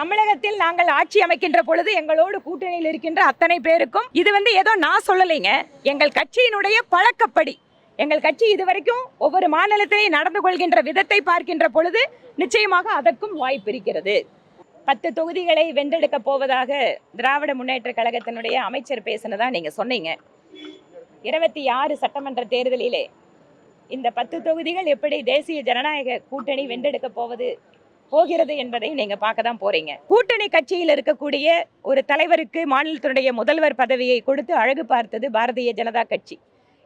தமிழகத்தில் நாங்கள் ஆட்சி அமைக்கின்ற பொழுது எங்களோடு கூட்டணியில் இருக்கின்ற அத்தனை பேருக்கும் இது ஏதோ நான் சொல்லலைங்க, எங்கள் கட்சியினுடைய பழக்கப்படி. எங்கள் கட்சி இதுவரைக்கும் ஒவ்வொரு மாநிலத்திலே நடந்து கொள்கின்ற விதத்தை பார்க்கின்ற பொழுது நிச்சயமாக அதற்கும் வாய்ப்பு இருக்கிறது. 10 தொகுதிகளை வென்றெடுக்க போவதாக திராவிட முன்னேற்ற கழகத்தினுடைய அமைச்சர் பேசினதா நீங்க சொன்னீங்க. 26 சட்டமன்ற தேர்தலிலே இந்த 10 தொகுதிகள் எப்படி தேசிய ஜனநாயக கூட்டணி வென்றெடுக்க போகிறது என்பதை நீங்க பார்க்க தான் போறீங்க. கூட்டணி கட்சியில் இருக்கக்கூடிய ஒரு தலைவருக்கு மாநிலத்தினுடைய முதல்வர் பதவியை கொடுத்து அழகு பார்த்தது பாரதிய ஜனதா கட்சி.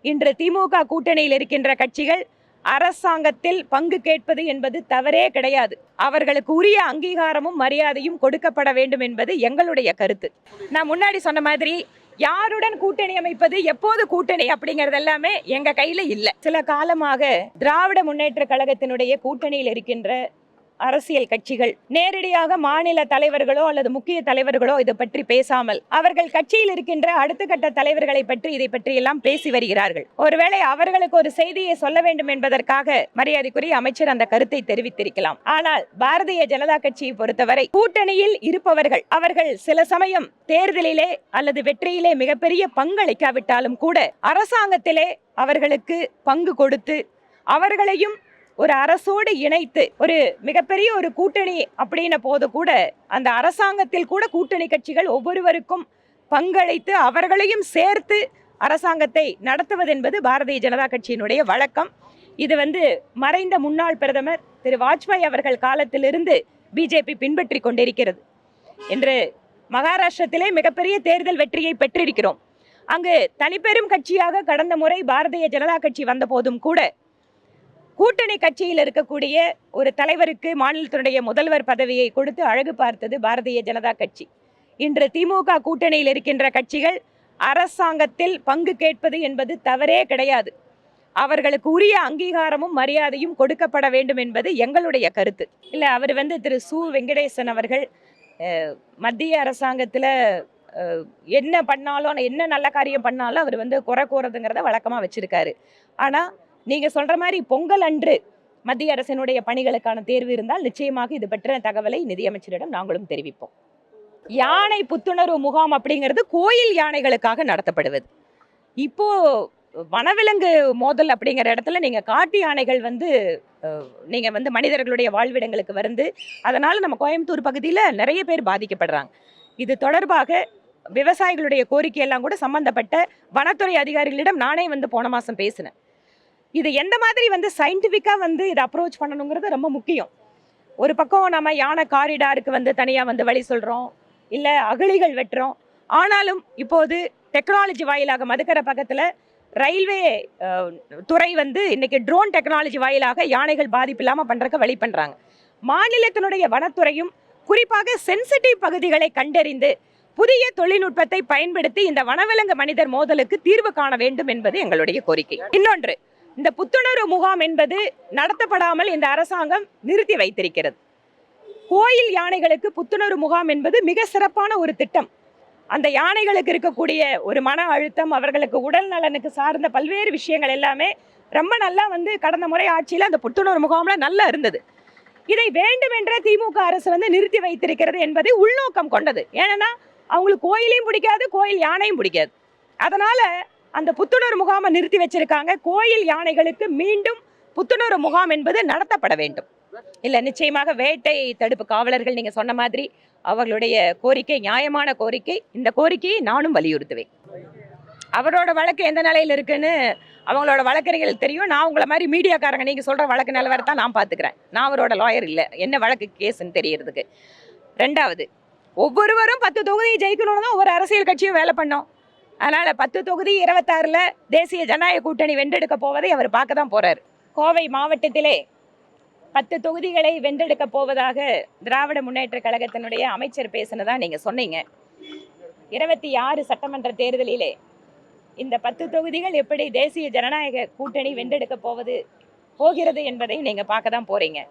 இன்று திமுக கூட்டணியில் இருக்கின்ற கட்சிகள் அரசாங்கத்தில் பங்கு கேட்பது என்பது தவறே கிடையாது. அவர்களுக்கு உரிய அங்கீகாரமும் மரியாதையும் கொடுக்கப்பட வேண்டும் என்பது எங்களுடைய கருத்து. நான் முன்னாடி சொன்ன மாதிரி யாருடன் கூட்டணி அமைப்பது, எப்போது கூட்டணி அப்படிங்கிறது எல்லாமே எங்க கையில இல்லை. சில காலமாக திராவிட முன்னேற்ற கழகத்தினுடைய கூட்டணியில் இருக்கின்ற அரசியல் கட்சிகள் நேரடியாக மாநில தலைவர்களோ அல்லது முக்கிய தலைவர்களோ இதை பற்றி பேசாமல் அவர்கள் கட்சியில் இருக்கின்ற அடுத்த கட்ட தலைவர்களை பற்றி இதை பற்றி எல்லாம் பேசி வருகிறார்கள். ஒருவேளை அவர்களுக்கு ஒரு செய்தியை சொல்ல வேண்டும் என்பதற்காக மரியாதைக்குரிய அமைச்சர் அந்த கருத்தை தெரிவித்திருக்கலாம். ஆனால் பாரதிய ஜனதா கட்சியை பொறுத்தவரை கூட்டணியில் இருப்பவர்கள் அவர்கள் சில சமயம் தேர்தலிலே அல்லது வெற்றியிலே மிகப்பெரிய பங்களிக்காவிட்டாலும் கூட அரசாங்கத்திலே அவர்களுக்கு பங்கு கொடுத்து அவர்களையும் ஒரு அரசோடு இணைத்து ஒரு மிகப்பெரிய ஒரு கூட்டணி அப்படின்ன போது கூட அந்த அரசாங்கத்தில் கூட கூட்டணி கட்சிகள் ஒவ்வொருவருக்கும் பங்களித்து அவர்களையும் சேர்த்து அரசாங்கத்தை நடத்துவது என்பது பாரதிய ஜனதா கட்சியினுடைய வழக்கம். இது மறைந்த முன்னாள் பிரதமர் திரு வாஜ்பாய் அவர்கள் காலத்திலிருந்து பிஜேபி பின்பற்றி கொண்டிருக்கிறது. இன்று மகாராஷ்டிரத்திலே மிகப்பெரிய தேர்தல் வெற்றியை பெற்றிருக்கிறோம். அங்கு தனிப்பெரும் கட்சியாக கடந்த முறை பாரதிய ஜனதா கட்சி வந்த போதும் கூட கூட்டணி கட்சியில் இருக்கக்கூடிய ஒரு தலைவருக்கு மாநிலத்தினுடைய முதல்வர் பதவியை கொடுத்து அழகு பார்த்தது பாரதிய ஜனதா கட்சி. இன்று திமுக கூட்டணியில் இருக்கின்ற கட்சிகள் அரசாங்கத்தில் பங்கு கேட்பது என்பது தவறே கிடையாது. அவர்களுக்கு உரிய அங்கீகாரமும் மரியாதையும் கொடுக்கப்பட வேண்டும் என்பது எங்களுடைய கருத்து. இல்லை, அவர் திரு சு வெங்கடேசன் அவர்கள் மத்திய அரசாங்கத்தில் என்ன பண்ணாலும், என்ன நல்ல காரியம் பண்ணாலும் அவர் குறை கூறதுங்கிறத வழக்கமாக வச்சிருக்காரு. ஆனால் நீங்க சொல்ற மாதிரி பொங்கல் அன்று மத்திய அரசினுடைய பணிகளுக்கான தேர்வு இருந்தால் நிச்சயமாக இது பற்றின தகவலை நிதியமைச்சரிடம் நாங்களும் தெரிவிப்போம். யானை புத்துணர்வு முகாம் அப்படிங்கிறது கோயில் யானைகளுக்காக நடத்தப்படுவது. இப்போ வனவிலங்கு மோதல் அப்படிங்கிற இடத்துல நீங்க காட்டு யானைகள் நீங்க மனிதர்களுடைய வாழ்விடங்களுக்கு அதனால நம்ம கோயம்புத்தூர் பகுதியில் நிறைய பேர் பாதிக்கப்படுறாங்க. இது தொடர்பாக விவசாயிகளுடைய கோரிக்கையெல்லாம் கூட சம்பந்தப்பட்ட வனத்துறை அதிகாரிகளிடம் நானே போன மாசம் பேசினேன். இது எந்த மாதிரி சயின்டிஃபிக்கா இதை அப்ரோச் பண்ணணுங்கிறது ரொம்ப முக்கியம். ஒரு பக்கம் நம்ம யானை காரிடாருக்கு தனியா வழி சொல்றோம், இல்ல அகழிகள் வெட்டுறோம். ஆனாலும் இப்போது டெக்னாலஜி வாயிலாக மதுக்கரை பக்கத்துல ரயில்வே துறை இன்னைக்கு ட்ரோன் டெக்னாலஜி வாயிலாக யானைகள் பாதிப்பு இல்லாம பண்றதுக்கு வழி பண்றாங்க. மாநிலத்தினுடைய வனத்துறையும் குறிப்பாக சென்சிட்டிவ் பகுதிகளை கண்டறிந்து புதிய தொழில்நுட்பத்தை பயன்படுத்தி இந்த வனவிலங்கு மனிதர் மோதலுக்கு தீர்வு காண வேண்டும் என்பது எங்களுடைய கோரிக்கை. இன்னொன்று, இந்த புத்துணர்வு முகாம் என்பது நடத்தப்படாமல் இந்த அரசாங்கம் நிறுத்தி வைத்திருக்கிறது. கோயில் யானைகளுக்கு புத்துணர்வு முகாம் என்பது மிக சிறப்பான ஒரு திட்டம். அந்த யானைகளுக்கு இருக்கக்கூடிய ஒரு மன அழுத்தம், அவர்களுக்கு உடல் நலனுக்கு சார்ந்த பல்வேறு விஷயங்கள் எல்லாமே ரொம்ப நல்லா கடந்த முறை ஆட்சியில் அந்த புத்துணர்வு முகாம்ல நல்லா இருந்தது. இதை வேண்டுமென்ற திமுக அரசு நிறுத்தி வைத்திருக்கிறது என்பது உள்நோக்கம் கொண்டது. ஏன்னா அவங்களுக்கு கோயிலையும் பிடிக்காது, கோயில் யானையும் பிடிக்காது. அதனால அந்த புத்துணர்வு முகாமை நிறுத்தி வச்சிருக்காங்க. கோயில் யானைகளுக்கு மீண்டும் புத்துணர்வு முகாம் என்பது நடத்தப்பட வேண்டும். இல்ல, நிச்சயமாக வேட்டை தடுப்பு காவலர்கள் நீங்க சொன்ன மாதிரி அவர்களுடைய கோரிக்கை நியாயமான கோரிக்கை. இந்த கோரிக்கையை நானும் வலியுறுத்துவேன். அவரோட வழக்கு எந்த நிலையில் இருக்குன்னு அவங்களோட வழக்கறிஞர்கள் தெரியும். நான் உங்களை மாதிரி மீடியாக்காரங்க நீங்க சொல்ற வழக்கு நிலவரத்தை நான் பாத்துக்கிறேன். நான் அவரோட லாயர் இல்லை, என்ன வழக்கு கேஸ்ன்னு தெரியறதுக்கு. ரெண்டாவது, ஒவ்வொருவரும் 10 தொகுதியை ஜெயிக்கணும்னு தான் ஒவ்வொரு அரசியல் கட்சியும் வேலை பண்ணோம். அதனால 10 தொகுதி 26ல் தேசிய ஜனநாயக கூட்டணி வென்றெடுக்க போவதை அவர் பார்க்க தான் போறாரு. கோவை மாவட்டத்திலே 10 தொகுதிகளை வென்றெடுக்க போவதாக திராவிட முன்னேற்ற கழகத்தினுடைய அமைச்சர் பேசினதா நீங்க சொன்னீங்க. 26 சட்டமன்ற தேர்தலிலே இந்த 10 தொகுதிகள் எப்படி தேசிய ஜனநாயக கூட்டணி வென்றெடுக்க போகிறது என்பதை நீங்க பார்க்க தான் போறீங்க.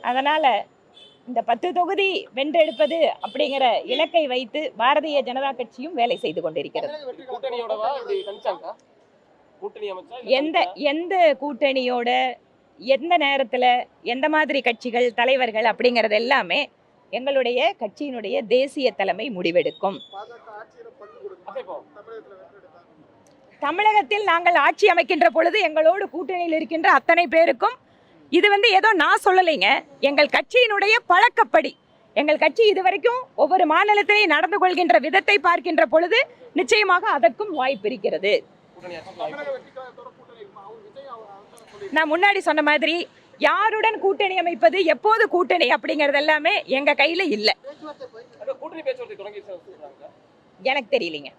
அதனால இந்த 10 தொகுதி வென்றெடுப்பது அப்படிங்கிற இலக்கை வைத்து பாரதிய ஜனதா கட்சியும் வேலை செய்து கொண்டிருக்கிறது. எந்த கூட்டணியோட எந்த நேரத்துல எந்த மாதிரி கட்சிகள் தலைவர்கள் அப்படிங்கிறது எல்லாமே எங்களுடைய கட்சியினுடைய தேசிய தலைமை முடிவெடுக்கும். தமிழகத்தில் நாங்கள் ஆட்சி அமைக்கின்ற பொழுது எங்களோடு கூட்டணியில் இருக்கின்ற அத்தனை பேருக்கும் இது ஏதோ நான் சொல்லலைங்க, எங்கள் கட்சியினுடைய பழக்கப்படி. எங்கள் கட்சி இதுவரைக்கும் ஒவ்வொரு மாநிலத்திலையும் நடந்து கொள்கின்ற விதத்தை பார்க்கின்ற பொழுது நிச்சயமாக அதற்கும் வாய்ப்பு இருக்கிறது. நான் முன்னாடி சொன்ன மாதிரி யாருடன் கூட்டணி அமைப்பது, எப்போது கூட்டணி அப்படிங்கறது எல்லாமே எங்க கையில இல்ல. எனக்கு தெரியலீங்க.